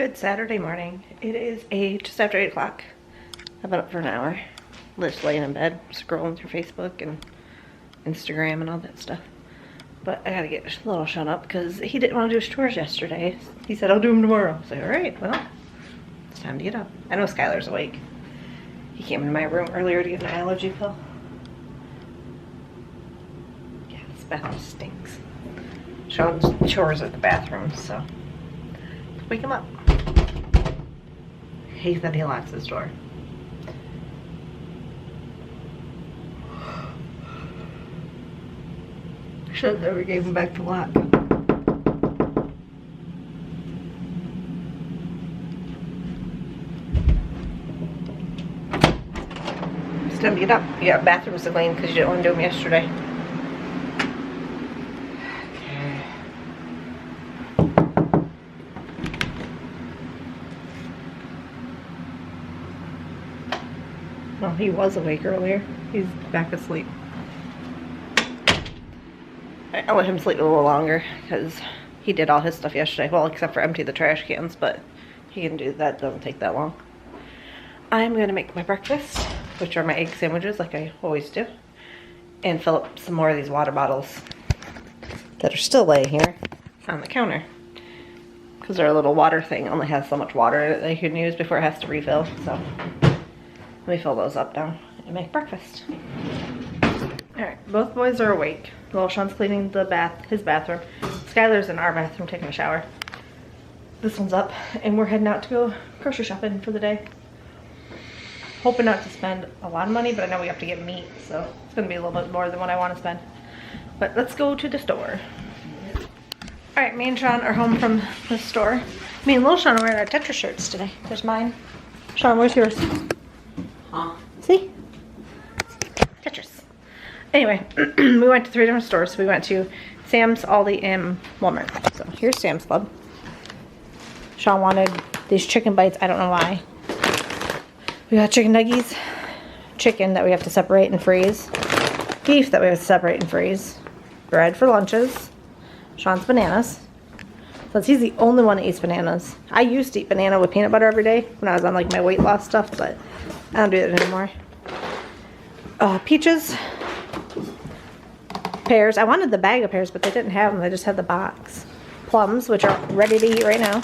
Good Saturday morning. It is just after 8 o'clock. I've been up for an hour. Just laying in bed, scrolling through Facebook and Instagram and all that stuff. But I gotta get little Sean up because he didn't want to do his chores yesterday. He said, I'll do them tomorrow. I was like, alright, well, it's time to get up. I know Skylar's awake. He came into my room earlier to get an allergy pill. Yeah, this bathroom stinks. Sean's chores at the bathroom, so let's wake him up. He said he locks his door. Should have never gave him back the lock. It's time to get up. You got bathrooms to clean because you didn't want to do them yesterday. Well, he was awake earlier. He's back asleep. I let him sleep a little longer because he did all his stuff yesterday. Well, except for empty the trash cans, but he can do that. Doesn't take that long. I'm going to make my breakfast, which are my egg sandwiches like I always do, and fill up some more of these water bottles that are still laying here on the counter because their little water thing only has so much water in it that you can use before it has to refill. So let me fill those up now and make breakfast. Alright, both boys are awake. Little Sean's cleaning his bathroom. Skylar's in our bathroom taking a shower. This one's up, and we're heading out to go grocery shopping for the day. Hoping not to spend a lot of money, but I know we have to get meat, so it's going to be a little bit more than what I want to spend. But let's go to the store. Alright, me and Sean are home from the store. Me and little Sean are wearing our Tetris shirts today. There's mine. Sean, where's yours? Huh? See? Tetris. Anyway, we went to 3 different stores. We went to Sam's, Aldi, and Walmart. So here's Sam's Club. Sean wanted these chicken bites. I don't know why. We got chicken nuggies, chicken that we have to separate and freeze, beef that we have to separate and freeze, bread for lunches, Sean's bananas. Since he's the only one that eats bananas. I used to eat banana with peanut butter every day when I was on like my weight loss stuff, but I don't do that anymore. Peaches, pears. I wanted the bag of pears, but they didn't have them. They just had the box. Plums, which are ready to eat right now.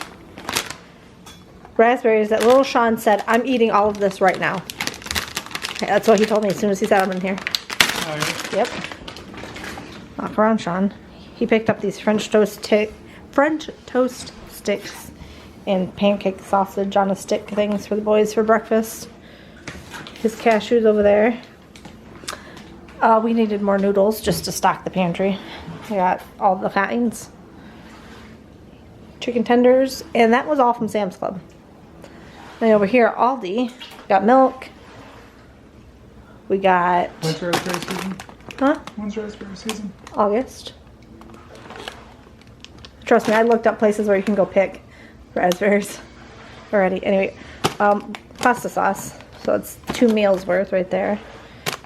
Raspberries that little Sean said, I'm eating all of this right now. Okay, that's what he told me as soon as he said I'm in here. Oh, Yep. Walk around, Sean. He picked up these French toast sticks and pancake sausage on a stick things for the boys for breakfast. His cashews over there. We needed more noodles just to stock the pantry. I got all the kinds. Chicken tenders, and that was all from Sam's Club. Then over here, Aldi, got milk. We got... When's raspberry season? Huh? When's raspberry season? August. Trust me, I looked up places where you can go pick raspberries already. Anyway, pasta sauce. So it's 2 meals worth right there.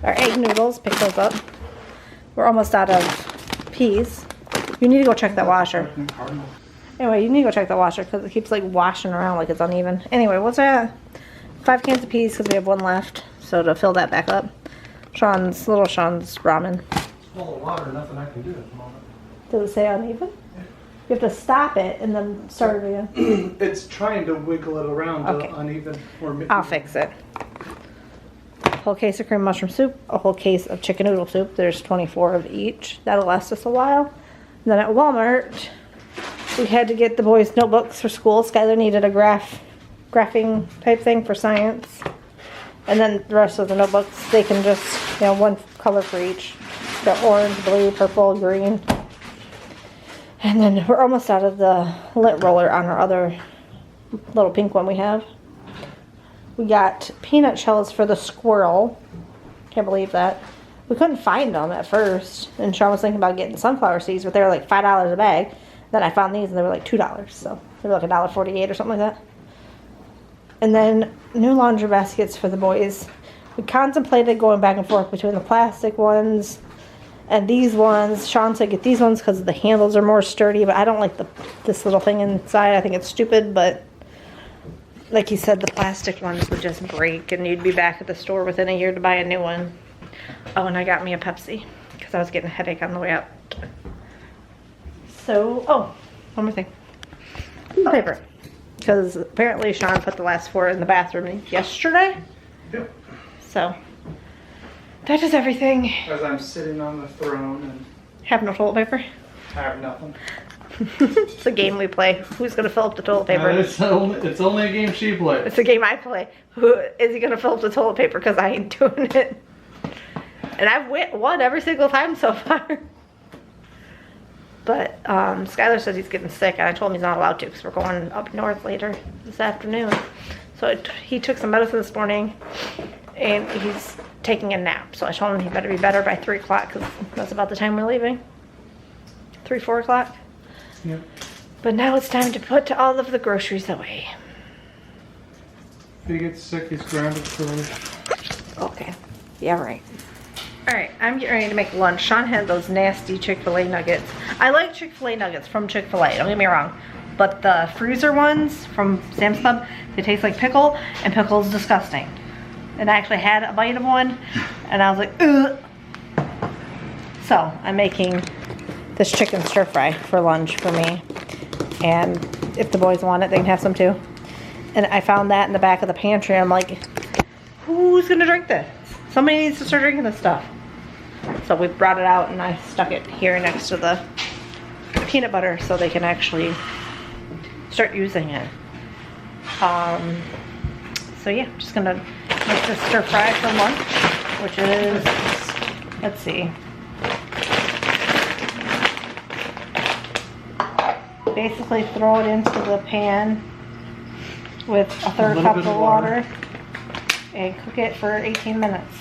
Our egg noodles, pick those up. We're almost out of peas. You need to go check that washer. Anyway, you need to go check that washer because it keeps like washing around like it's uneven. Anyway, what's that? 5 cans of peas because we have 1 left. So to fill that back up. Little Sean's ramen. It's full of water, nothing I can do at the moment. Does it say uneven? You have to stop it and then start it again. It's trying to wiggle it around Okay. to uneven. I'll fix it. A whole case of cream mushroom soup, a whole case of chicken noodle soup. There's 24 of each. That'll last us a while. And then at Walmart, we had to get the boys' notebooks for school. Skylar needed a graphing type thing for science. And then the rest of the notebooks, they can just, 1 color for each. Got orange, blue, purple, green. And then we're almost out of the lint roller on our other little pink one we have. We got peanut shells for the squirrel. Can't believe that. We couldn't find them at first. And Sean was thinking about getting sunflower seeds, but they were like $5 a bag. Then I found these and they were like $2. So they were like $1.48 or something like that. And then new laundry baskets for the boys. We contemplated going back and forth between the plastic ones And these ones, Sean said get these ones because the handles are more sturdy, but I don't like this little thing inside. I think it's stupid, but like he said, the plastic ones would just break and you'd be back at the store within a year to buy a new one. Oh, and I got me a Pepsi because I was getting a headache on the way out. So, oh, one more thing. Toilet paper. Because apparently Sean put the last 4 in the bathroom yesterday. Yep. So, that is everything. As I'm sitting on the throne and Have no toilet paper. I have nothing. It's a game we play. Who's going to fill up the toilet paper? It's only a game she plays. It's a game I play. Who is he going to fill up the toilet paper? Because I ain't doing it. And I've won every single time so far. But Skylar says he's getting sick, and I told him he's not allowed to because we're going up north later this afternoon. So he took some medicine this morning, and he's taking a nap. So I told him he better be better by 3 o'clock because that's about the time we're leaving. 3, 4 o'clock. Yep. But now it's time to put all of the groceries away. If he gets sick, he's grounded for life. Okay. Yeah, right. Alright, I'm getting ready to make lunch. Sean had those nasty Chick-fil-A nuggets. I like Chick-fil-A nuggets from Chick-fil-A, don't get me wrong. But the freezer ones from Sam's Club, they taste like pickle, and pickle is disgusting. And I actually had a bite of one, and I was like, ugh. So, I'm making this chicken stir fry for lunch for me. And if the boys want it, they can have some too. And I found that in the back of the pantry. I'm like, who's gonna drink this? Somebody needs to start drinking this stuff. So we brought it out and I stuck it here next to the peanut butter so they can actually start using it. So yeah, I'm just gonna make this stir fry for lunch, which is, let's see. Basically throw it into the pan with a third cup of water and cook it for 18 minutes.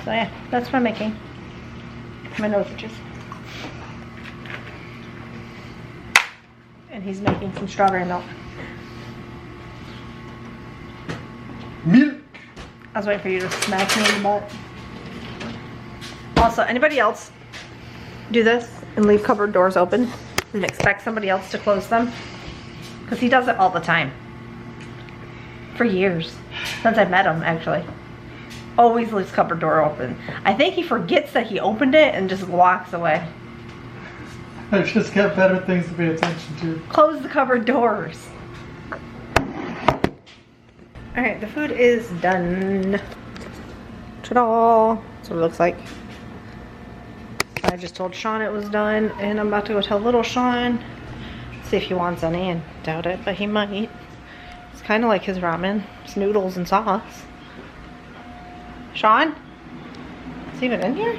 So yeah, that's what I'm making. My nose itches. And he's making some strawberry milk. Milk! I was waiting for you to smack me in the butt. Also, anybody else do this and leave cupboard doors open and expect somebody else to close them? Because he does it all the time. For years. Since I met him, actually. Always leaves cupboard door open. I think he forgets that he opened it and just walks away. I've just got better things to pay attention to. Close the cupboard doors. Alright, the food is done. Ta-da! That's what it looks like. I just told Sean it was done, and I'm about to go tell little Sean. See if he wants any, and doubt it, but he might. It's kind of like his ramen. It's noodles and sauce. Sean? Is he even in here?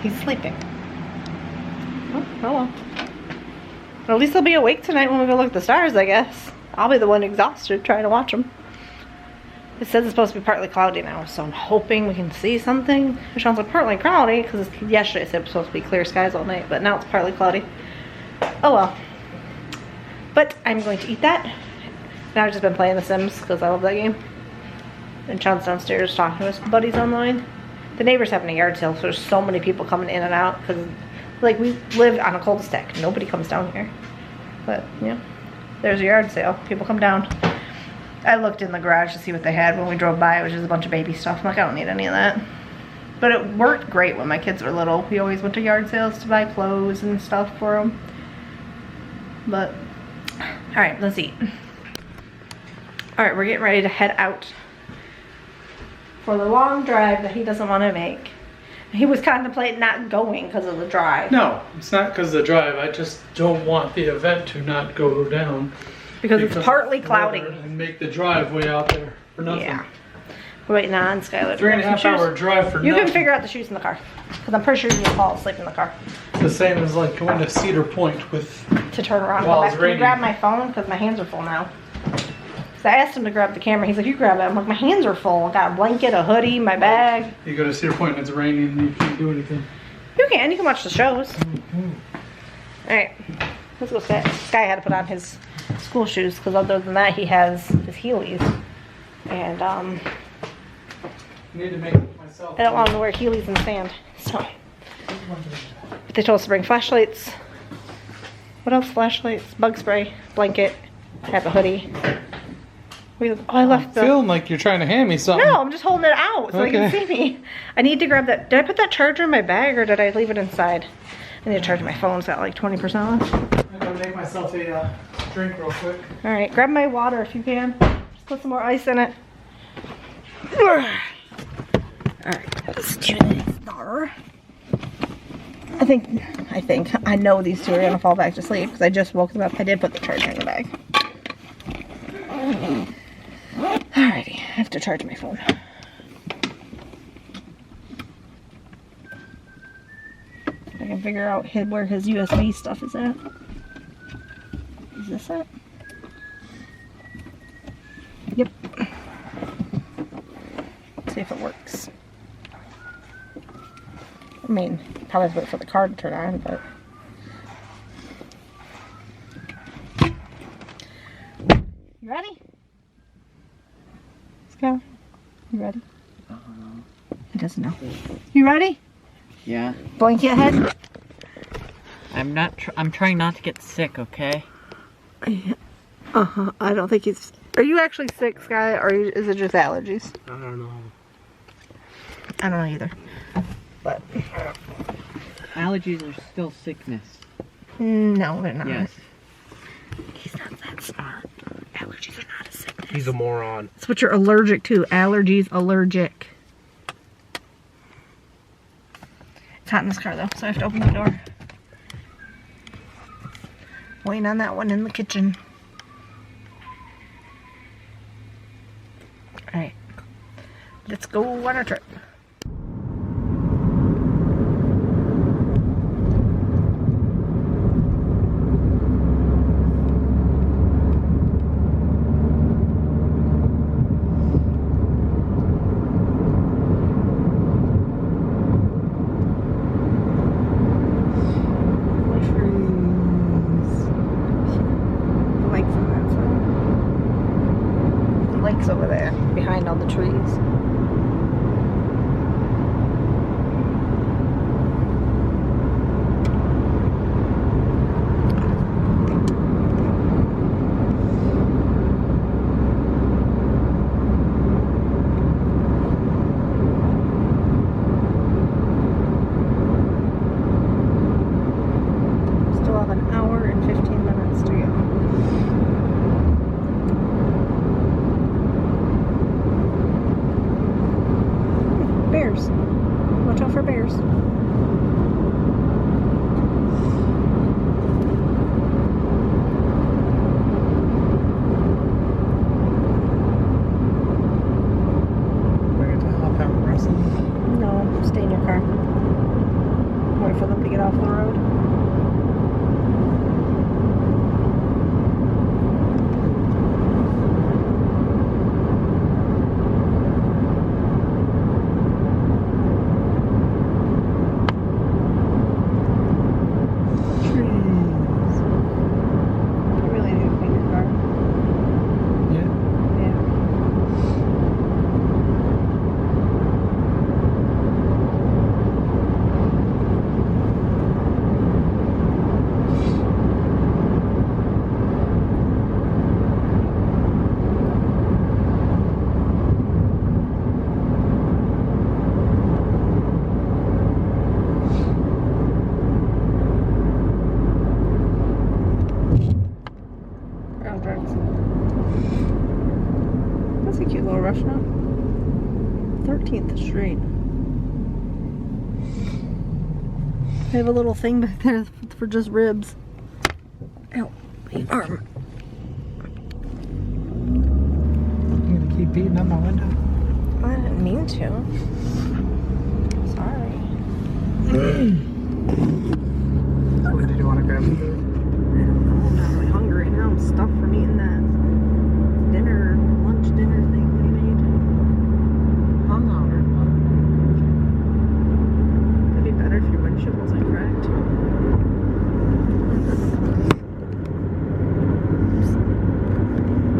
He's sleeping. Oh, hello. Well, at least he'll be awake tonight when we go look at the stars, I guess. I'll be the one exhausted trying to watch them. It says it's supposed to be partly cloudy now, so I'm hoping we can see something. It sounds like partly cloudy, because yesterday it said it was supposed to be clear skies all night, but now it's partly cloudy. Oh well. But I'm going to eat that. Now I've just been playing The Sims, because I love that game. And Sean's downstairs talking to his buddies online. The neighbor's having a yard sale, so there's so many people coming in and out, because like we live on a cul-de-sac. Nobody comes down here. But, yeah. There's a yard sale. People come down. I looked in the garage to see what they had when we drove by. It was just a bunch of baby stuff. I'm like, I don't need any of that. But it worked great when my kids were little. We always went to yard sales to buy clothes and stuff for them. But, alright, let's eat. Alright, we're getting ready to head out for the long drive that he doesn't want to make. He was contemplating not going because of the drive. No, it's not because of the drive. I just don't want the event to not go down. Because it's partly cloudy. And make the drive way out there for nothing. Yeah. We're waiting on Skylar. 3.5 hour drive for nothing. You can figure out the shoes in the car. Because I'm pretty sure you can fall asleep in the car. It's the same as like going to Cedar Point with... To turn around. While it's Can you raining. grab my phone? Because my hands are full now. So I asked him to grab the camera. He's like, you grab it. I'm like, my hands are full. I got a blanket, a hoodie, my bag. You go to Cedar Point and it's raining and you can't do anything. You can. You can watch the shows. Alright. Let's go. Sky had to put on his school shoes because other than that he has his Heelys. And I need to make it myself. I don't want him to wear Heelys in sand. So but they told us to bring flashlights. What else? Flashlights, bug spray, blanket, have a hoodie. Oh, I left the... Feeling like you're trying to hand me something. No, I'm just holding it out so they can see me. I need to grab that. Did I put that charger in my bag or did I leave it inside? I need to charge my phone. It's at like 20% off. I'm gonna make myself a drink real quick. All right, grab my water if you can. Just put some more ice in it. All right, let's do this. I know these two are gonna fall back to sleep because I just woke them up. I did put the charger in the bag. Alrighty, I have to charge my phone. I can figure out where his USB stuff is at. Is this it? Yep. See if it works. I mean, probably have to wait for the car to turn on, but... You ready? Skylar, you ready? He doesn't know. You ready? Yeah. Blink your head. I'm trying not to get sick, okay? I don't think he's... Are you actually sick, Sky, or is it just allergies? I don't know. I don't know either. But... Allergies are still sickness. No, they're not. Yes. He's not that smart. Allergies are not a sickness. He's a moron. That's what you're allergic to. Allergies, allergic. It's hot in this car though, so I have to open the door. Waiting on that one in the kitchen. Alright. Let's go on our trip. Over there behind all the trees. Still have an hour and 15 minutes to go. Bears. Watch out for bears. We're going to hop out and wrestle. No, stay in your car. Wait for them to get off the road. That's a cute little restaurant. 13th Street. They have a little thing back there for just ribs. Ow, my arm. You gonna keep beating up my window? I didn't mean to. Sorry. Or did you want to grab some food? I don't know. I'm not really hungry now. I'm stuffed from eating that lunch dinner thing we made. Hungover. It'd be better if your windshield wasn't cracked. Oops. I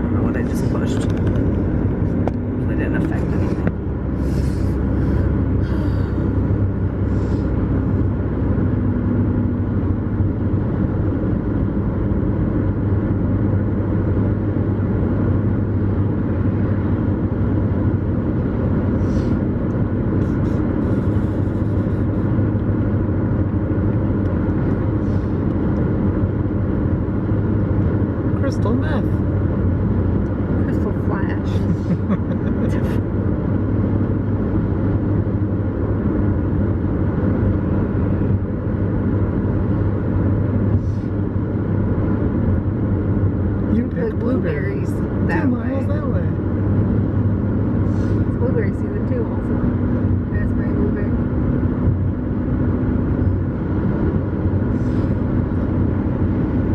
don't know what I just pushed. It didn't affect anything. crystal meth. Crystal Flash. You pick blueberries. 2 miles that way. It's blueberry season too, also. Raspberry, blueberry.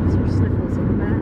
Some sniffles in the back.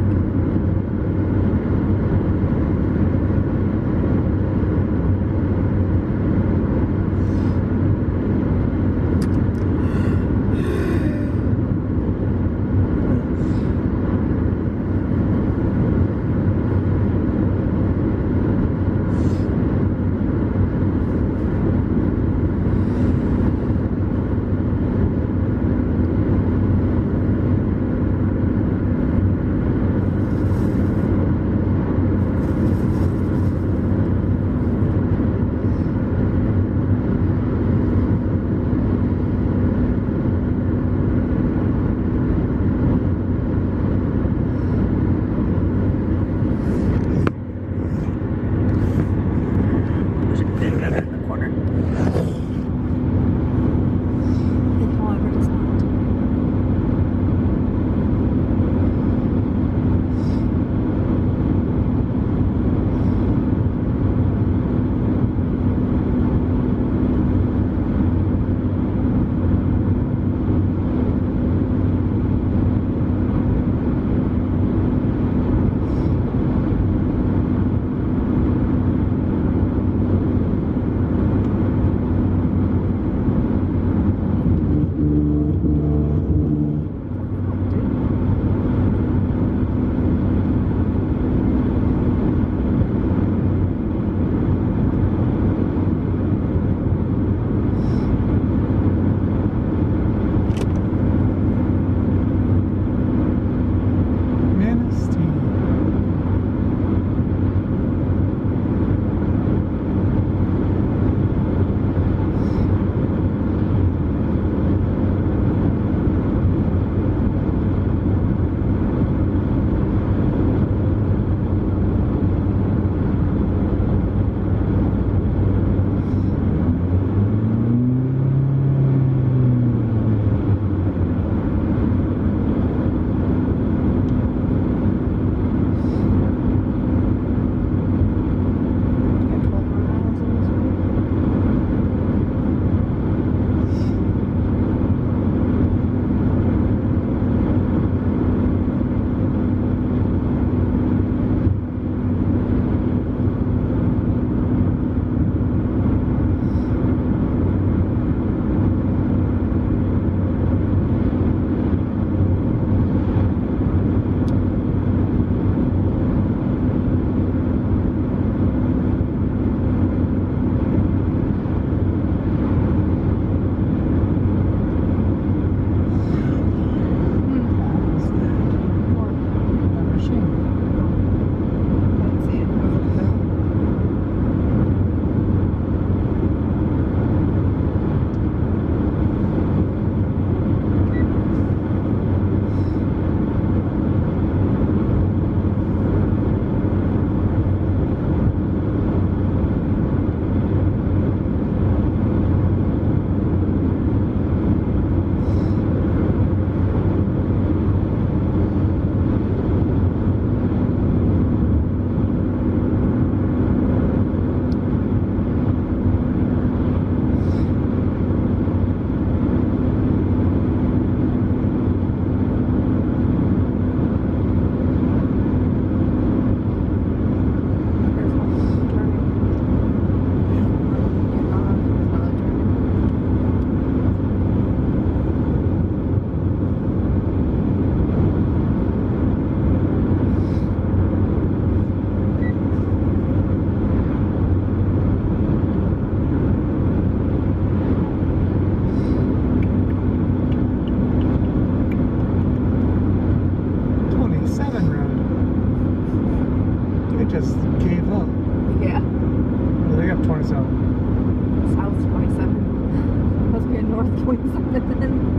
something.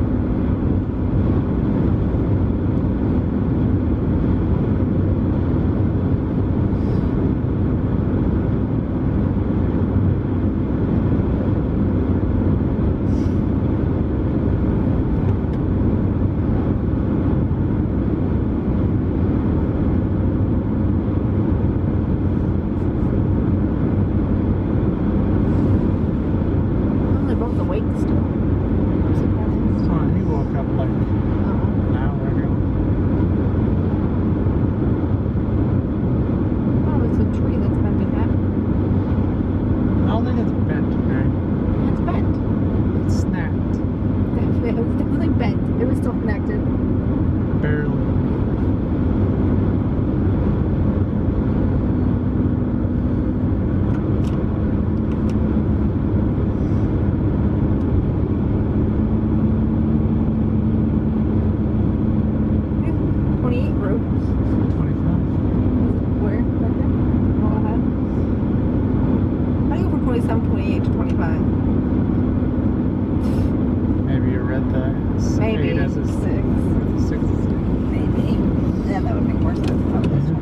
27.28 to 25. Maybe you read the Maybe 8 as a 6. 6. Maybe. Yeah, that would make more sense. Probably it's 26.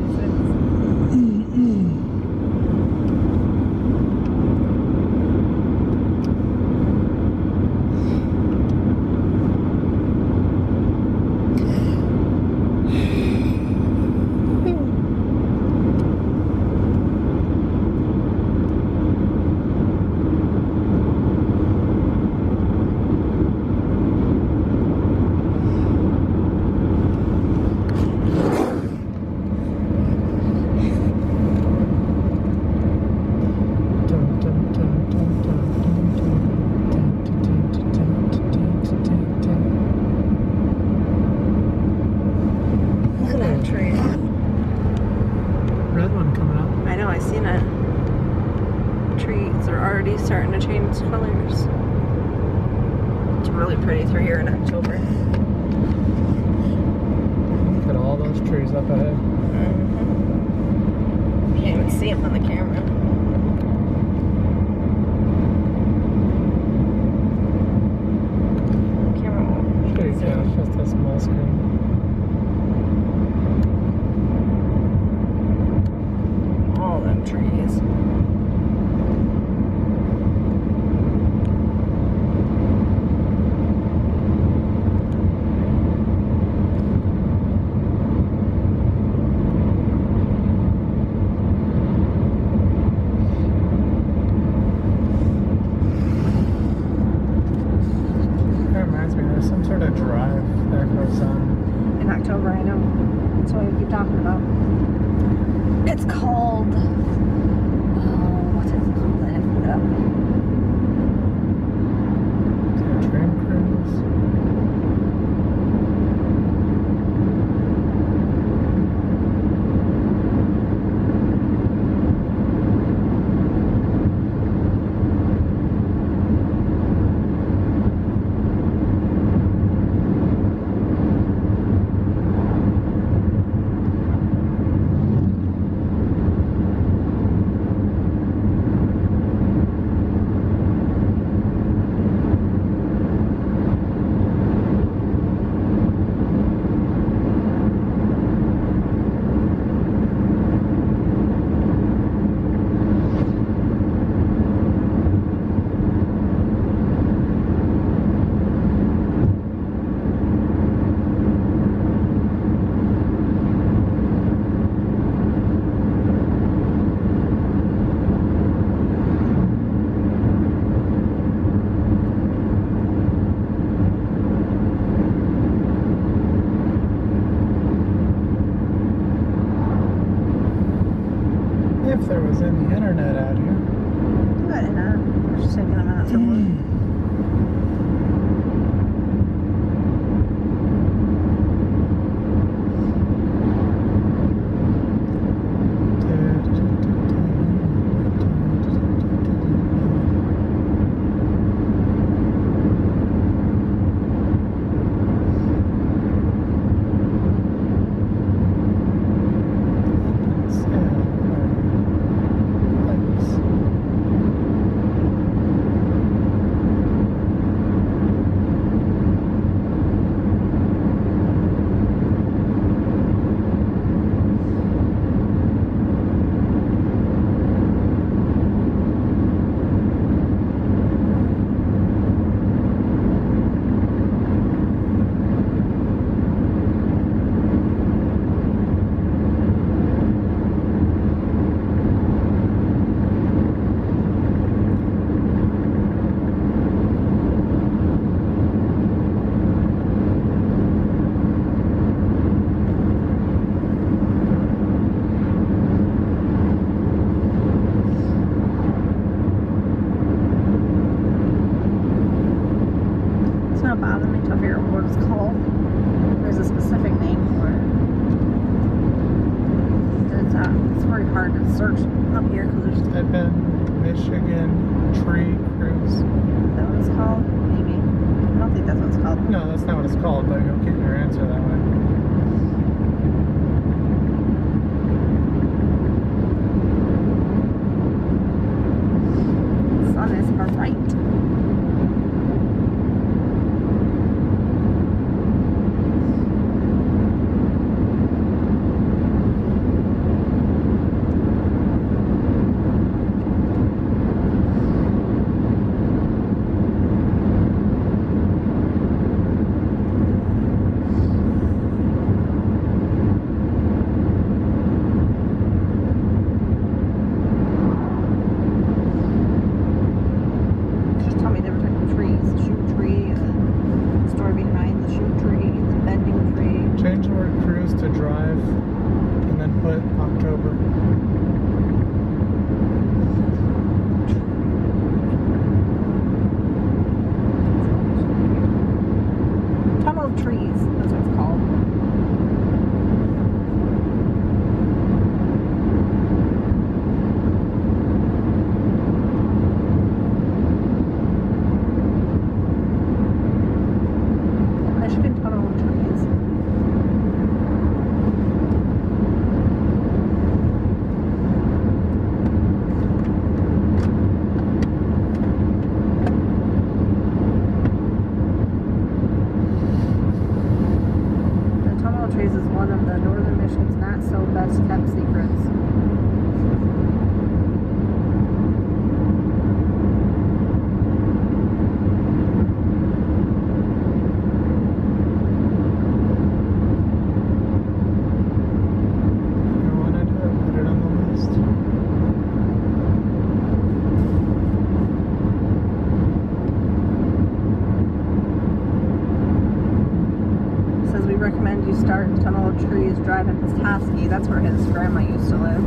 Look at that tree. Red one coming up. I know, I seen it. Trees are already starting to change colors. It's really pretty through here in October. Look at all those trees up ahead. Can't even see them on the camera. Camera won't Sure you can, it's just a small screen. all them trees. That reminds me, there's some sort of drive there goes on. In October, I know. That's what we keep talking about. It's called. Oh, what is it called? I have to look it up. Is it a train cruise? If there was any internet out here. But we're just taking a minute to look. It's not bothering me to figure out what it's called. There's a specific name for it. It's very hard to search up here because there's. Type in Michigan Tree Cruise. Is that what it's called? Maybe. I don't think that's what it's called. No, that's not what it's called, but you'll get your answer that way. October. Tunnel of trees, that's what it's called. Michigan Tunnel of Trees. The Tunnel of Trees is one of the Northern Michigan's not so best kept secrets. If you want to do it, put it on the list. It says we recommend you start Tunnel of Trees Drive in Petoskey. That's where his grandma used to live.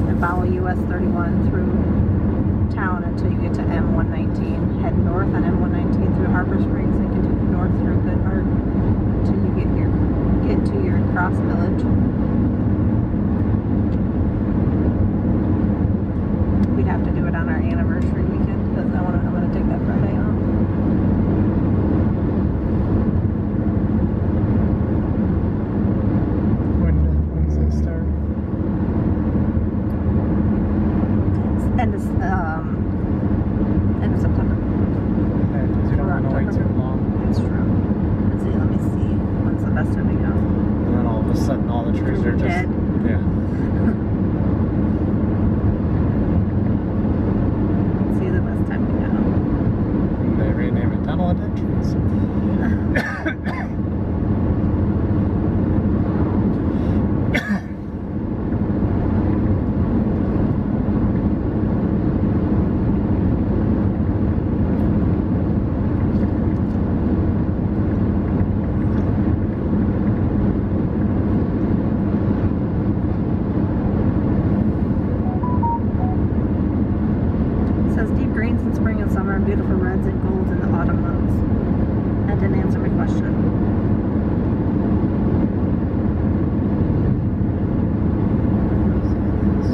And follow US 31 through town until you get to M119. Head north on M119 through Harbor Springs and continue north through Goodhart until you get to your cross village. We'd have to do it on our anniversary weekend because I'm gonna take that Friday off. When does it start? End of September. Yeah, because you don't want to wait too long. That's true. Let's see. Let me see. When's the best time to go? And then all of a sudden, all the trees are just Dead. yeah. Let's see the best time to go. And they rename it Tunnel of Dead Trees. It says deep greens in spring and summer and beautiful reds and golds in the autumn months. That didn't answer my question.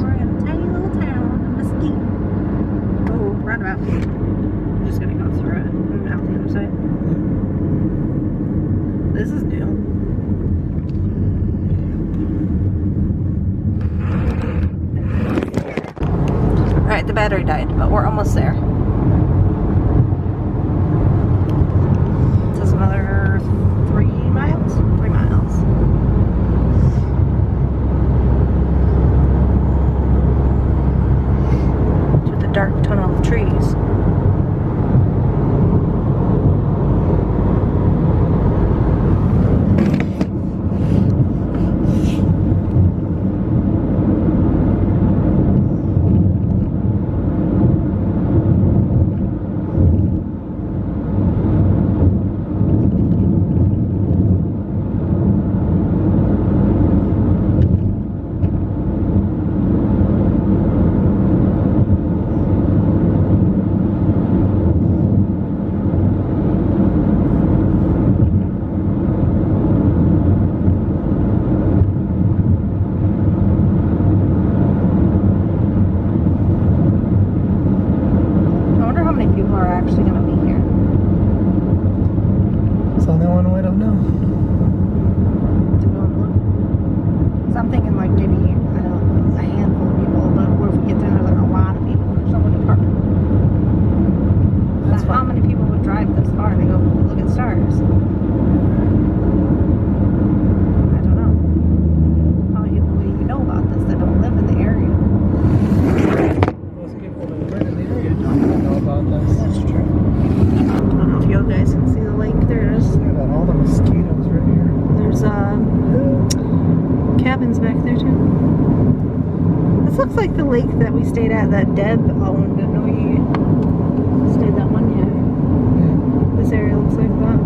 We're in a tiny little town of Mesquite. Oh, roundabout. I'm just gonna go through it and out the other side. This is new. Alright, the battery died, but we're almost there. It says another 3 miles? 3 miles. To the dark tunnel of trees. I wonder how many people are actually going to be here. It's the only one we don't know. To go and look. So I'm thinking like maybe, I don't know, a handful of people, but what if we get there and there's like a lot of people and there's nowhere to park? That's But how many people would drive this far and they go look at stars? I don't know. How many people do you know about this that don't live in the area? Most people that live in the area don't even know about this. That's true. I don't know if you guys can see the lake. There's Got all the mosquitoes right here. there's cabins back there too. This looks like the lake that we stayed at that Deb owned and we stayed that one year. This area looks like that.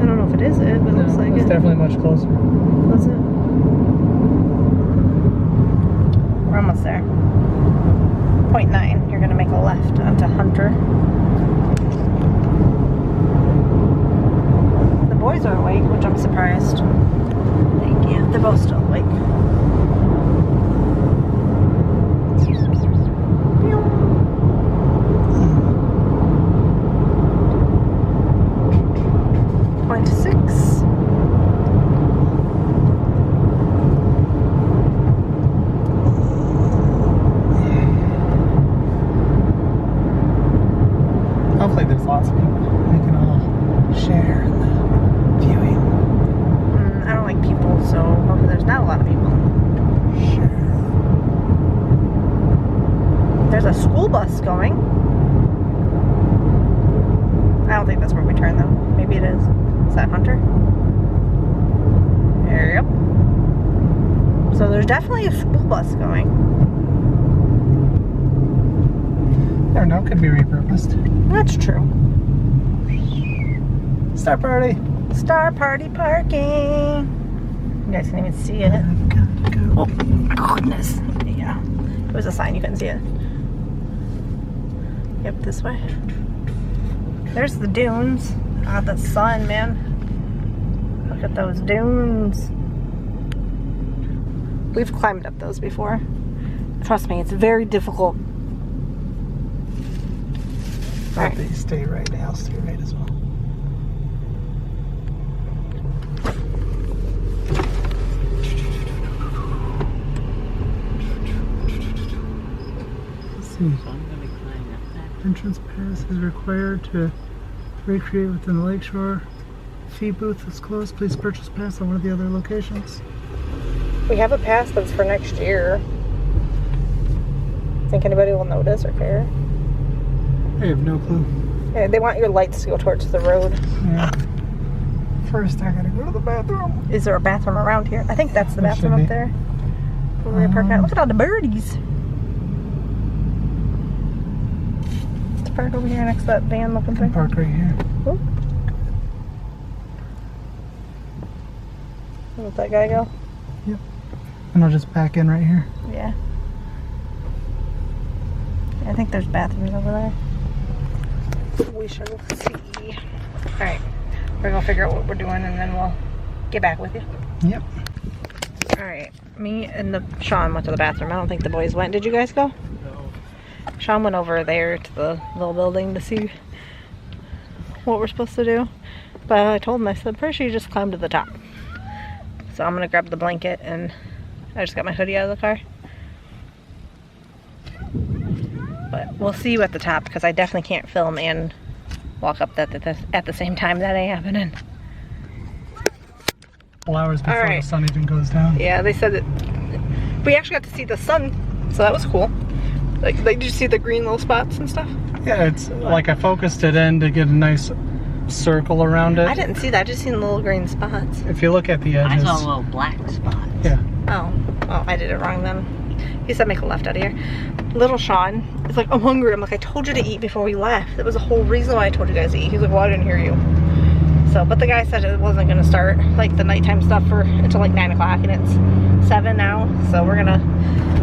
I don't know if it is it, but it looks like it's it. definitely much closer. Was it? almost there. 0.9. You're gonna make a left onto Hunter. The boys are awake, which I'm surprised. Thank you. They're both still awake. 0.6. Hopefully there's lots of people. We can all share in the viewing. I don't like people, so hopefully there's not a lot of people. Share. There's a school bus going. I don't think that's where we turn though. Maybe it is. Is that Hunter? Yep. So there's definitely a school bus going. Never know, could be repurposed. That's true. Star party. Star Party parking. You guys can even see it. Oh my goodness. Yeah. It was a sign, you couldn't see it. Yep, this way. There's the dunes. Ah, the sun, man. Look at those dunes. We've climbed up those before. Trust me, it's very difficult. Right. They stay right, I'll stay right as well. Let's see. So I'm gonna climb up that. Entrance pass is required to recreate within the lakeshore. Fee booth is closed. Please purchase pass on one of the other locations. We have a pass that's for next year. Think anybody will notice or care? I have no clue. Yeah, they want your lights to go towards the road. Yeah. First, I gotta go to the bathroom. Is there a bathroom around here? I think that's the There should bathroom be. up there. Where we're parking at. Look at all the birdies. Let's park over here next to that van looking thing. Park right here. Oop. Let that guy go. And I'll just back in right here. Yeah. I think there's bathrooms over there. We shall see. Alright. We're gonna figure out what we're doing and then we'll get back with you. Yep. Alright. Me and Sean went to the bathroom. I don't think the boys went. Did you guys go? No. Sean went over there to the little building to see what we're supposed to do. But I told him, I said, pretty sure you just climb to the top. So I'm gonna grab the blanket and I just got my hoodie out of the car. But we'll see you at the top because I definitely can't film and walk up that at the same time. That ain't happening. Couple hours before Alright. the sun even goes down. Yeah, they said that we actually got to see the sun, so that was cool. Like, did you see the green little spots and stuff? Yeah, it's like I focused it in to get a nice circle around it. I didn't see that. I just seen the little green spots. If you look at the I edges. saw a little black spot. Yeah. Oh, I did it wrong then. He said make a left out of here. Little Sean is like, I'm hungry. I'm like, I told you to eat before we left. That was the whole reason why I told you guys to eat. He's like, well, I didn't hear you. So, but the guy said it wasn't gonna start like the nighttime stuff until like 9 o'clock, and it's 7 now. So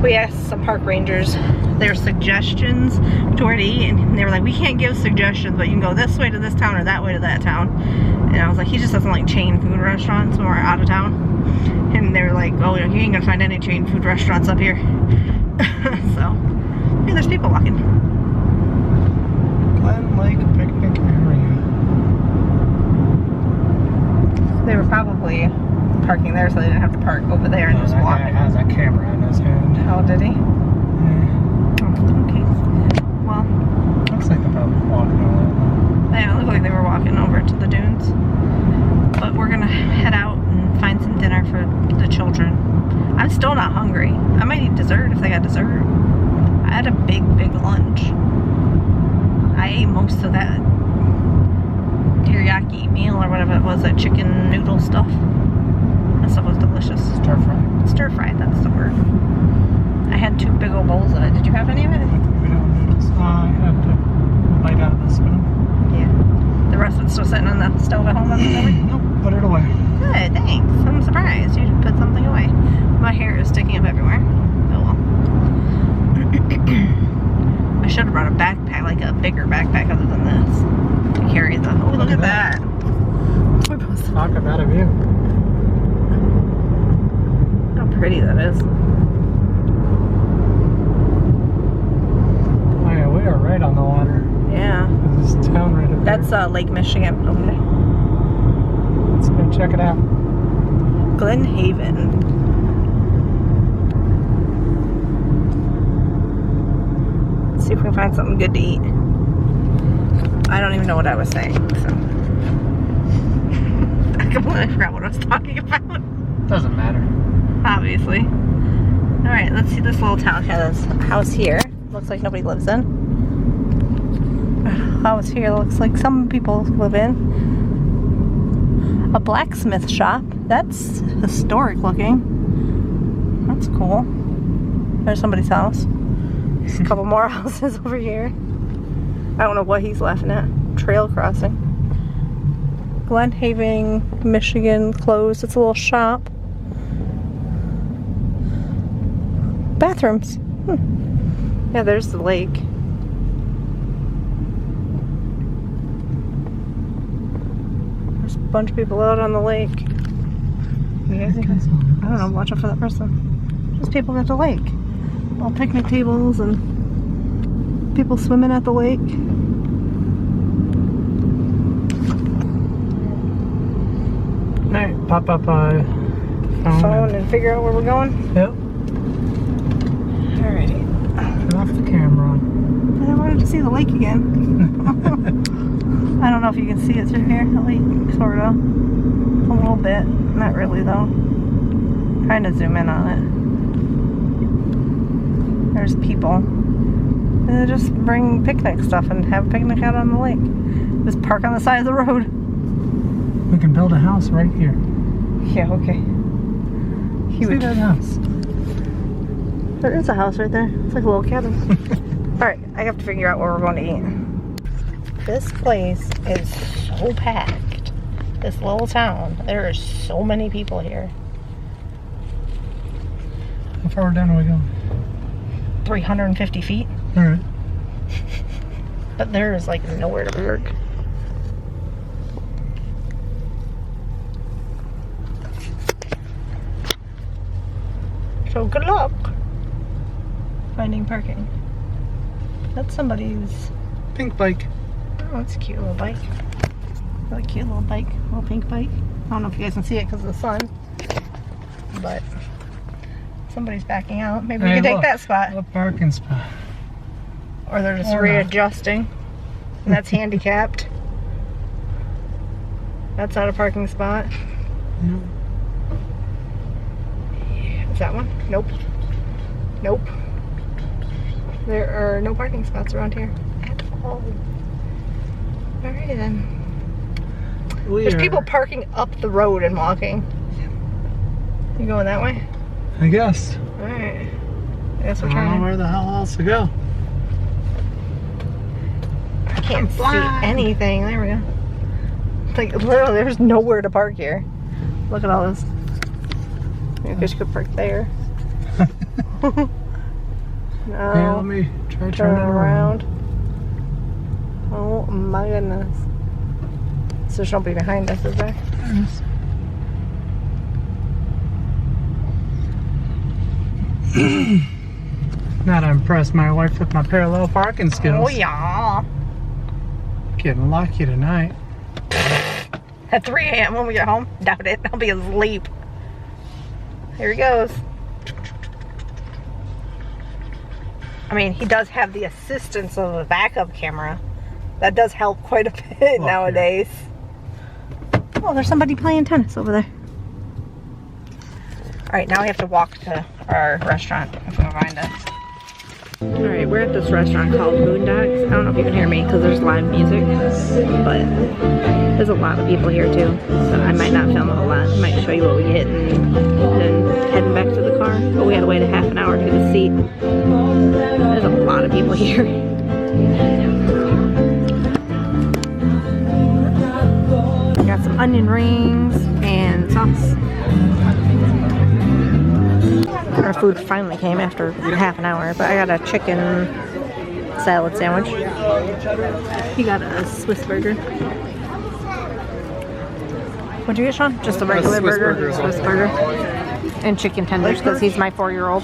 we asked some park rangers their suggestions to where to eat, and they were like, we can't give suggestions, but you can go this way to this town or that way to that town. And I was like, he just doesn't like chain food restaurants when we're out of town. And they were like, oh, you ain't gonna find any chain food restaurants up here. So, yeah, there's people walking. Glen Lake Picnic Area. They were probably parking there so they didn't have to park over there and just That walk. guy has a camera in his hand. Oh, did he? Yeah. Oh, okay. Well, Looks like they're probably walking all over. yeah, it looked like they were walking over to the dunes. But we're gonna head out and find some dinner for the children. I'm still not hungry. I might eat dessert if they got dessert. I had a big lunch. I ate most of that teriyaki meal or whatever it was, that chicken noodle stuff. That stuff was delicious. Stir fry. Stir fry, that's the word. I had 2 big old bowls of it. Did you have any of it? I had to bite out of the spoon. Yeah. The rest of it's still sitting on the stove at home, I'm assuming? Nope, put it away. Good, thanks. I'm surprised you put something away. My hair is sticking up everywhere. Oh well. have brought a backpack, like a bigger backpack other than this, to carry the. Oh, look at that! Talk about a view. How pretty that is. Oh yeah, we are right on the water. Yeah. This is town right up That's Lake Michigan over there. Let's go check it out. Glen Haven. Let's see if we can find something good to eat. I don't even know what I was saying, so. I completely forgot what I was talking about. Doesn't matter. Obviously. Alright, let's see this little town. Has a house here. Looks like nobody lives in. A house here looks like some people live in. A blacksmith shop. That's historic looking. That's cool. There's somebody's house. There's a couple more houses over here. I don't know what he's laughing at. Trail crossing. Glen Haven, Michigan closed. It's a little shop. Bathrooms. Yeah, there's the lake. There's a bunch of people out on the lake. You guys think? I don't know, watch out for that person. There's people at the lake. All picnic tables and people swimming at the lake. Right, pop up a Phone and figure out where we're going. Yep. Alrighty. Turn off the camera. I wanted to see the lake again. I don't know if you can see it through here, at least, sort of. A little bit. Not really, though. Trying to zoom in on it. There's people. And they just bring picnic stuff and have a picnic out on the lake. Just park on the side of the road. We can build a house right here. Yeah, okay. See that house? There is a house right there. It's like a little cabin. Alright, I have to figure out where we're going to eat. This place is so packed. This little town. There are so many people here. How far down are we going? 350 feet. Alright. But there is like nowhere to park. So good luck finding parking. That's somebody's. Pink bike. Oh, it's a cute little bike. Really cute little bike. Little pink bike. I don't know if you guys can see it because of the sun. But somebody's backing out. Maybe we can take that spot. A parking spot. Or they're just Or not. readjusting. And that's handicapped. That's not a parking spot. Yep. Is that one? Nope. Nope. There are no parking spots around here at all. Alrighty then. There's people parking up the road and walking. You going that way? I guess. Alright. I guess we're I don't know trying. where the hell else to go. I can't see anything. There we go. Like literally, there's nowhere to park here. Look at all this. I guess you could park there. No. Here, let me try Turn turning around. Oh my goodness. So she'll be behind us, is there? Not impressed my wife with my parallel parking skills. Oh yeah. Getting lucky tonight. At 3 a.m. when we get home? Doubt it. I'll be asleep. Here he goes. I mean, he does have the assistance of a backup camera. That does help quite a bit nowadays. Oh, there's somebody playing tennis over there. Alright, now we have to walk to our restaurant if we can find it. Alright, we're at this restaurant called Boondocks. I don't know if you can hear me because there's live music, but there's a lot of people here too. So I might not film a whole lot. I might show you what we get and then heading back to the car. But we had to wait a half an hour to get a seat. There's a lot of people here. We got some onion rings and sauce. Our food finally came after half an hour, but I got a chicken salad sandwich. He got a Swiss burger. What'd you get, Sean? Just a regular Swiss burger? burger as well. Swiss burger. And chicken tenders because he's my 4-year-old.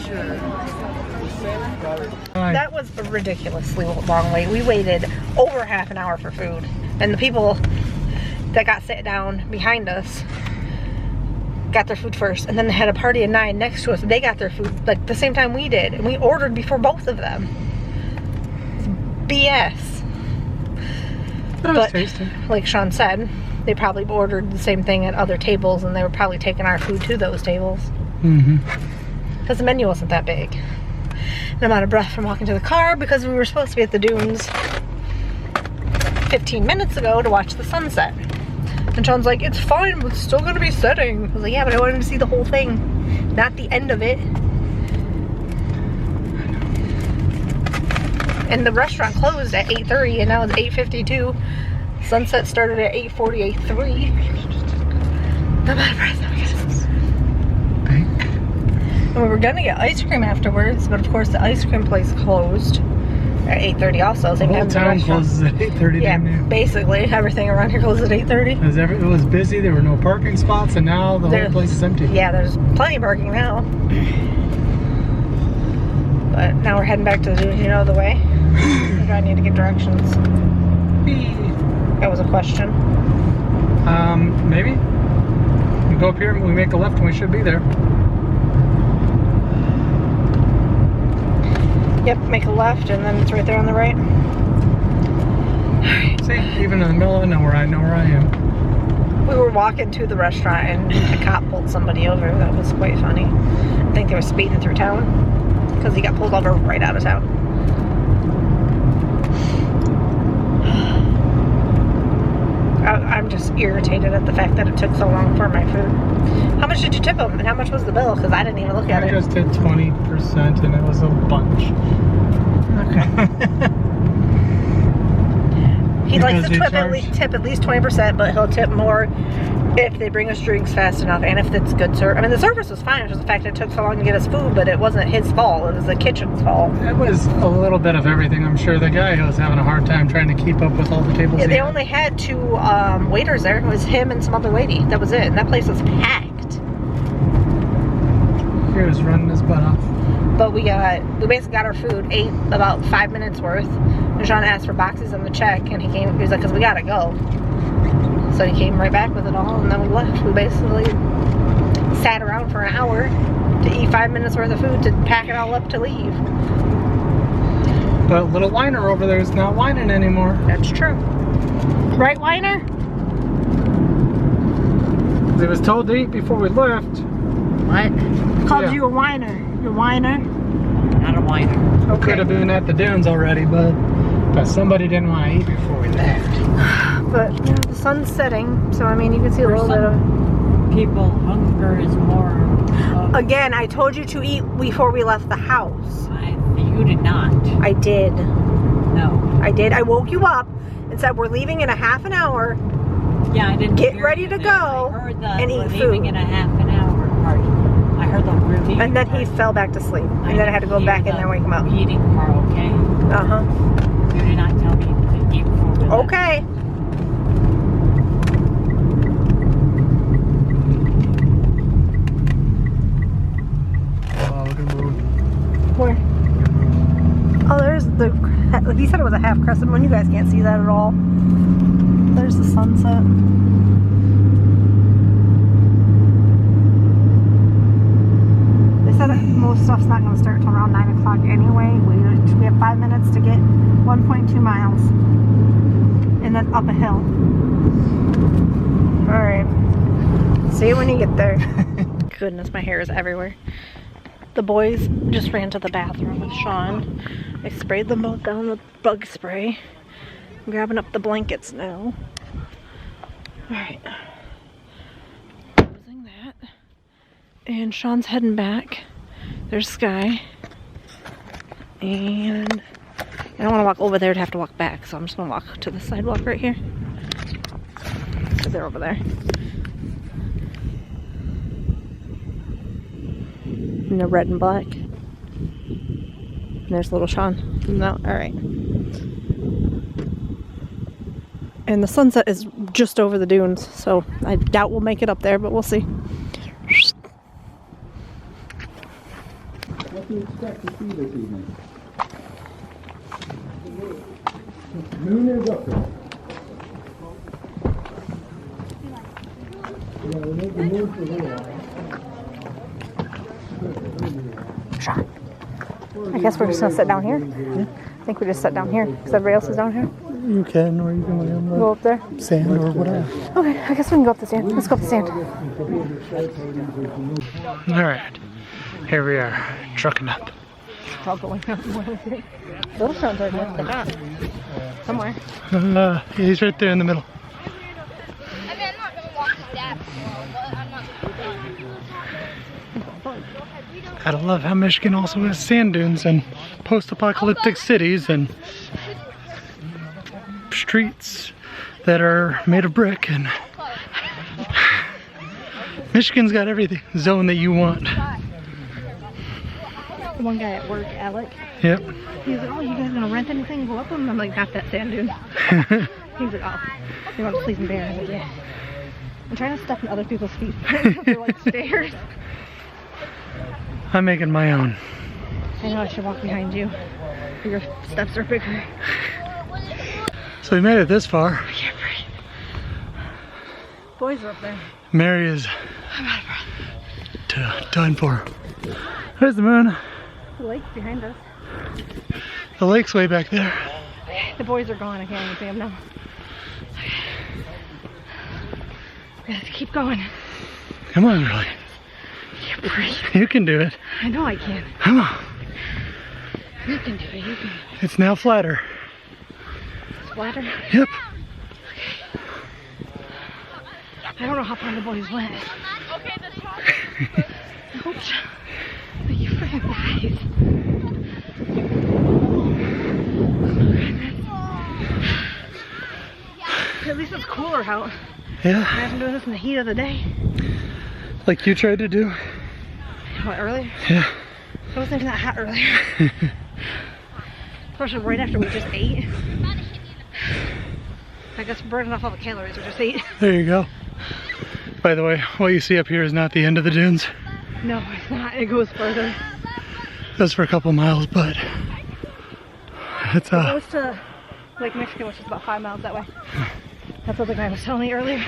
That was a ridiculously long wait. We waited over half an hour for food. And the people that got sat down behind us got their food first. And then they had a party at 9 next to us. They got their food like the same time we did. And we ordered before both of them. BS. That was But tasty. like Sean said, they probably ordered the same thing at other tables and they were probably taking our food to those tables. Mm-hmm. Because the menu wasn't that big. And I'm out of breath from walking to the car because we were supposed to be at the dunes 15 minutes ago to watch the sunset. And Sean's like, it's fine, but it's still gonna be setting. I was like, yeah, but I wanted to see the whole thing, not the end of it. And the restaurant closed at 8:30 and now it's 8:52. Sunset started at 8:40, 8:03. I'm out of breath. And we were gonna get ice cream afterwards, but of course the ice cream place closed at 8:30 also. The Same whole time as the town restaurant. closes at 8:30. Yeah, Didn't it? basically everything around here closes at 8:30. It was busy. There were no parking spots, and now the whole place is empty. Yeah, there's plenty of parking now. But now we're heading back to the dunes. You know the way? Or do I need to get directions? That was a question. Maybe. We go up here and we make a left, and we should be there. Yep, make a left, and then it's right there on the right. See, even in the middle of nowhere, I know where I am. We were walking to the restaurant, and a cop pulled somebody over. That was quite funny. I think they were speeding through town because he got pulled over right out of town. I'm just irritated at the fact that it took so long for my food. How much did you tip him, and how much was the bill? Because I didn't even look at I it. just did 20%, and it was a bunch. Okay. He likes to Because they tip at least 20%, but he'll tip more if they bring us drinks fast enough and if it's good service. I mean, the service was fine. It was just the fact that it took so long to get us food, but it wasn't his fault. It was the kitchen's fault. It was a little bit of everything. I'm sure the guy was having a hard time trying to keep up with all the tables. Yeah, he they had. only had 2 waiters there. It was him and some other lady. That was it. And that place was packed. He was running his butt off. But we basically got our food, ate about 5 minutes worth. And Sean asked for boxes on the check, and he was like, because we gotta go. So he came right back with it all, and then we left. We basically sat around for an hour to eat 5 minutes worth of food to pack it all up to leave. But little whiner over there is not whining anymore. That's true. Right, Weiner? He was told to eat before we left. What? Called Yeah. you a whiner. You're a whiner? Not a whiner. Could have been at the dunes already, but somebody didn't want to eat before we left. But you know, the sun's setting, so I mean, you can see a little bit of. People, hunger is more. Again, I told you to eat before we left the house. You did not. I did. No. I did. I woke you up and said we're leaving in a half an hour. Yeah, I didn't. Get hear ready you to then. go I heard the and eat we're leaving food. in a half an hour part. I heard the we're leaving. And then he part. fell back to sleep. And then I had to go didn't back hear in there and the wake him up. Eating part, okay? Uh-huh. You did not tell me to eat before we left. Okay. Oh, look at the moon. Where? Oh, there's the. Like he said, it was a half crescent moon. You guys can't see that at all. There's the sunset. They said that most stuff's not going to start till around 9 o'clock anyway. We have 5 minutes to get 1.2 miles, and then up a hill. All right. See you when you get there. Goodness, my hair is everywhere. The boys just ran to the bathroom with Sean. I sprayed them both down with bug spray. I'm grabbing up the blankets now. Alright. Closing that. And Sean's heading back. There's Sky. And I don't want to walk over there to have to walk back, so I'm just going to walk to the sidewalk right here. Because they're over there. In the red and black. And there's little Sean. No, alright. And the sunset is just over the dunes, so I doubt we'll make it up there, but we'll see. What do you expect to see this evening? Moon is up there. Yeah, we need the moon for a little while. I guess we're just gonna sit down here. I think we just sit down here because everybody else is down here. You can, or you can lay on Go up there. the sand or whatever. Okay, I guess we can go up the sand. Let's go up the sand. All right, here we are, trucking up. Struggling up. Those sounds are just like that. Somewhere. He's right there in the middle. I mean, I'm not gonna walk like that, but I'm not gonna. Gotta love how Michigan also has sand dunes and post-apocalyptic cities and streets that are made of brick, and Michigan's got everything zone that you want. One guy at work, Alec, Yep. he's like, oh, you guys gonna rent anything and go up them? I'm like, not that sand dune. He's like, oh, you want to sleeping bear? I'm like, yeah. I'm trying to step in other people's feet. They're like stairs. I'm making my own. I know I should walk behind you. Your steps are bigger. So we made it this far. I can't breathe. Boys are up there. Mary is done for. There's the moon. The lake's behind us. The lake's way back there. The boys are gone. I can't even see them now. We have to keep going. Come on, girlie. I can't breathe. You can do it. I know I can. Come on. You can do it. You can do it. It's now flatter. Splatter. Yep. I don't know how far the boys went. Okay, the top. Ouch. But you freaking guys. At least it's cooler out. Yeah. Imagine doing this in the heat of the day. Like you tried to do. What, earlier? Yeah. It wasn't even that hot earlier. Especially right after we just ate. I guess we're burning off all the calories we just ate. There you go. By the way, what you see up here is not the end of the dunes. No, it's not. It goes further. That's for a couple miles, but it's It goes to Lake Michigan, which is about 5 miles that way. That's what the guy was telling me earlier.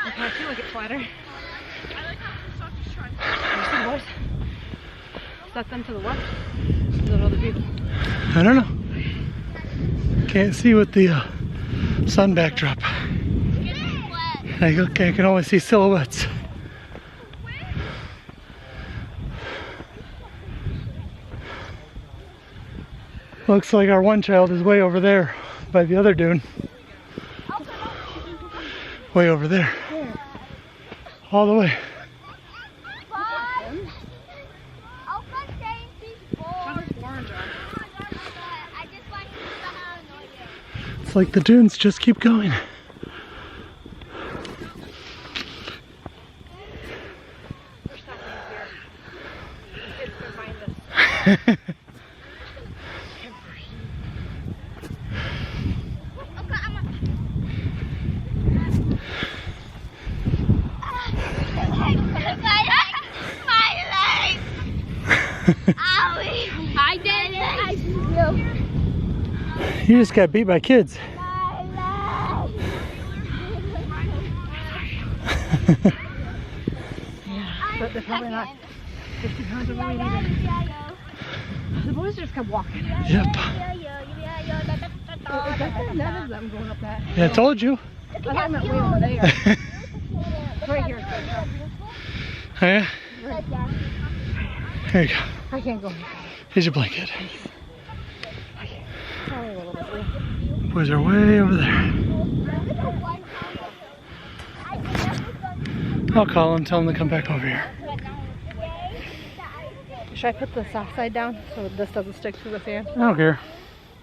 Okay, I feel like it's flatter. You see the boys? Is that them to the left? Is that other people? I don't know. Can't see with the sun backdrop. I can only see silhouettes. Looks like our one child is way over there by the other dune. Way over there. All the way. It's like the dunes just keep going. I did it. I You just got beat by kids. But they're probably not 50 pounds of where we needed. The boys just kept walking. Yep. None of them going up that. Yeah, I told you. I thought I meant way over there. Right here. Yeah. There you go. I can't go. Here's your blanket. Only a little bit. Boys are way over there. I'll call them, tell them to come back over here. Should I put the soft side down so this doesn't stick to the fan? I don't care.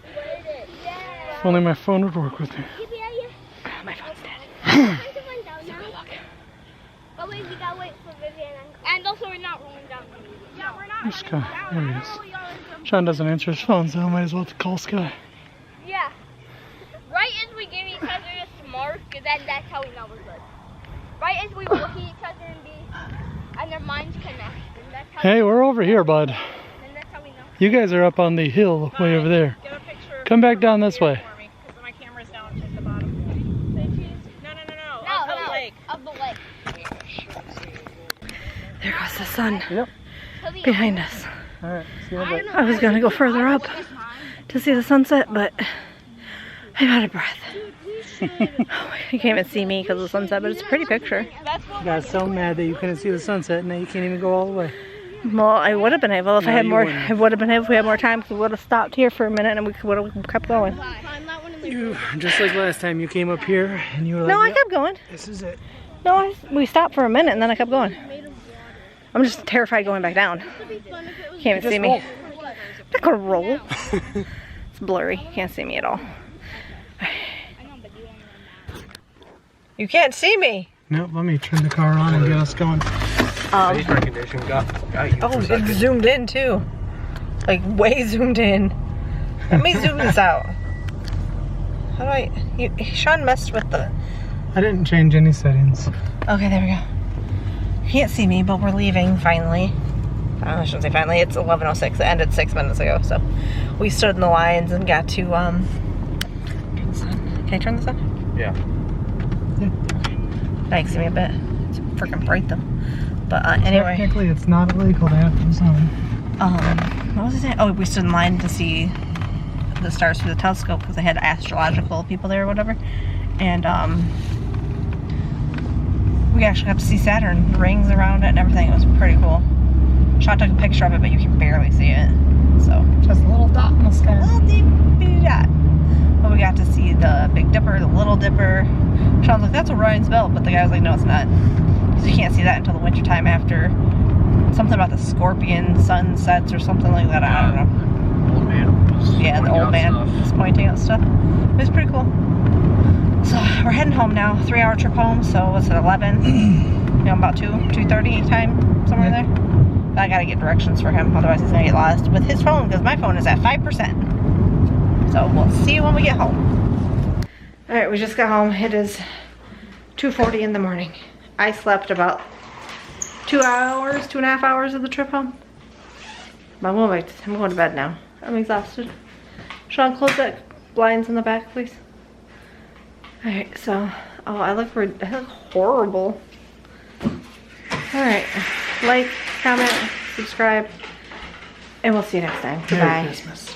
If only my phone would work with me. My phone's dead. So go look. that way we gotta wait for Vivian and also we're not rolling down. Yeah, we're not. Where's Sky? There he is. Sean doesn't answer his phone, so I might as well call Sky. Yeah. Right as we give each other a smirk, then that's how we know we're good. Right as we look at each other and their minds connect. And that's how Hey, we're over here, bud. and that's how we know. You guys are up on the hill way over there. Get a picture Come back down this way. for me, because my camera's down at the bottom. No, of the lake. Of the lake. There goes the sun Yep. behind us. Alright, see you in a bit. I was gonna go further up to see the sunset, but I'm out of breath. You can't even see me because of the sunset, but it's a pretty picture. You got so mad that you couldn't see the sunset, and now you can't even go all the way. Well, I would have been able if I No, had you more. wouldn't. I would have been able if we had more time because we would have stopped here for a minute and we would have kept going. You, just like last time, you came up here and you were like, No, I "Yep, kept going. this is it." No, we stopped for a minute and then I kept going. I'm just terrified going back down. Can't even see me. I'm not gonna roll. It's blurry. You can't see me at all. You can't see me. Nope, let me turn the car on and get us going. Face recognition got you Oh, for a it's second. zoomed in too. Like way zoomed in. Let me zoom this out. How do I? Sean messed with the. I didn't change any settings. Okay, there we go. You can't see me, but we're leaving finally. I shouldn't say finally. It's 11:06. It ended 6 minutes ago, so we stood in the lines and got to Can I turn this on? Yeah. Now you can see me a bit. It's freaking bright though. But anyway, Technically, it's not illegal to have this on. what was I saying? Oh, we stood in line to see the stars through the telescope because they had astrological people there or whatever, and we actually got to see Saturn, the rings around it and everything. It was pretty cool. Sean took a picture of it, but you can barely see it. So Just a little dot in the sky. a little bitty dot. But we got to see the Big Dipper, the Little Dipper. Sean's like, that's Orion's belt, but the guy was like, no, it's not. Because you can't see that until the wintertime after something about the scorpion sunsets or something like that. I don't know. Old man was Yeah, the pointing old out man stuff. was pointing out stuff. It was pretty cool. So we're heading home now. 3-hour trip home. So what's it, 11? You know, about 2:30 time, somewhere there. But I gotta get directions for him, otherwise he's gonna get lost with his phone because my phone is at 5%. So we'll see you when we get home. All right, we just got home. It is 2:40 in the morning. I slept about 2 hours, 2.5 hours of the trip home. But I'm going to bed now. I'm exhausted. Sean, close that blinds in the back, please. All right, so, oh, I look horrible. All right, like, comment, subscribe, and we'll see you next time. Goodbye. Merry Christmas.